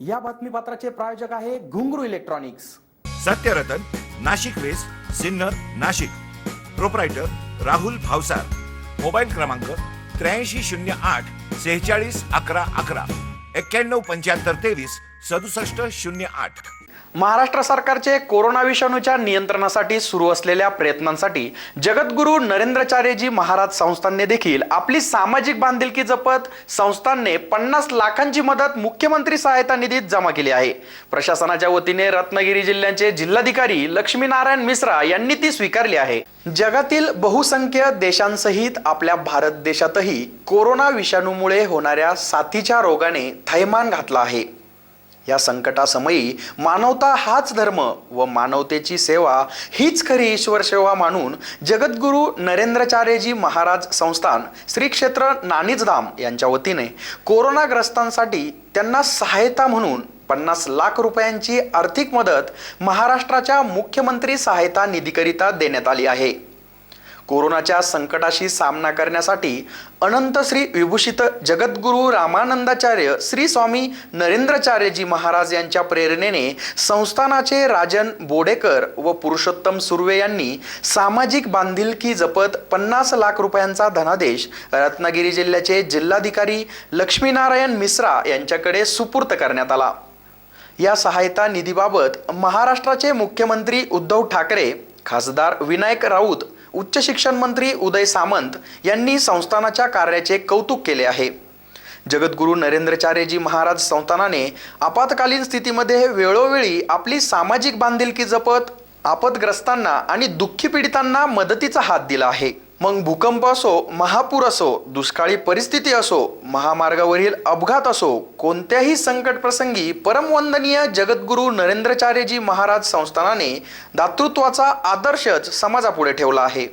या बातमीपत्राचे प्रायोजक आहे Ghungroo electronics. Satyaratan, Nashik west, Sinnar, Nashik. Proprietor Rahul Bhavsar. Mobile क्रमांक 8308 46 11 11 91 75 23 67 08। महाराष्ट्र सरकारचे कोरोना विषाणूच्या नियंत्रणासाठी सुरू असलेल्या प्रयत्नांसाठी जगद्गुरू नरेंद्राचार्यजी महाराज संस्थानने देखील आपली सामाजिक बांधिलकी जपत संस्थानने 50 लाखांची मदत मुख्यमंत्री सहायता निधीत जमा केली आहे। प्रशासनाच्या वतीने रत्नागिरी जिल्ह्याचे जिल्हाधिकारी लक्ष्मीनारायण मिश्रा यांनी ती स्वीकारली आहे। जगातील बहुसंख्य देशांसहित आपल्या भारत देशातही कोरोना विषाणूमुळे होणाऱ्या साथीच्या रोगाने थैमान घातला आहे। या संकटासमयी मानवता हाच धर्म व मानवतेची सेवा हीच खरी ईश्वर सेवा मानून जगद्गुरू नरेंद्राचार्यजी महाराज संस्थान श्री क्षेत्र नाणीजधाम यांच्या वतीने कोरोनाग्रस्तांसाठी त्यांना सहायता म्हणून 50 लाख रुपयांची आर्थिक मदत महाराष्ट्राच्या मुख्यमंत्री सहायता निधीकरिता देण्यात आली आहे। कोरोनाच्या संकटाशी सामना करण्यासाठी अनंत श्री विभूषित जगद्गुरू रामानंदाचार्य श्री स्वामी नरेंद्राचार्यजी महाराज यांच्या प्रेरणेने संस्थानाचे राजन बोडेकर व पुरुषोत्तम सुर्वे यांनी सामाजिक बांधिलकी जपत 50 लाख रुपयांचा धनादेश रत्नागिरी जिल्ह्याचे जिल्हाधिकारी लक्ष्मीनारायण मिश्रा यांच्याकडे सुपूर्त करण्यात आला। या सहायता निधीबाबत महाराष्ट्राचे मुख्यमंत्री उद्धव ठाकरे, खासदार विनायक राऊत, उच्च शिक्षण मंत्री उदय सामंत यांनी संस्थानाच्या कार्याचे कौतुक केले आहे। जगद्गुरू नरेंद्राचार्यजी महाराज संस्थानाने आपत्कालीन स्थितीमध्ये वेळोवेळी आपली सामाजिक बांधिलकी जपत आपदग्रस्तांना आणि दुःखी पीडितांना मदतीचा हात दिला आहे। मग भूकंप असो, महापूर असो, दुष्काळी परिस्थिती असो, महामार्गावरील अपघात असो, कोणत्याही संकट प्रसंगी परमवंदनीय जगद्गुरू नरेंद्राचार्यजी महाराज संस्थानाने दातृत्वाचा आदर्शच समाजापुढे ठेवला आहे।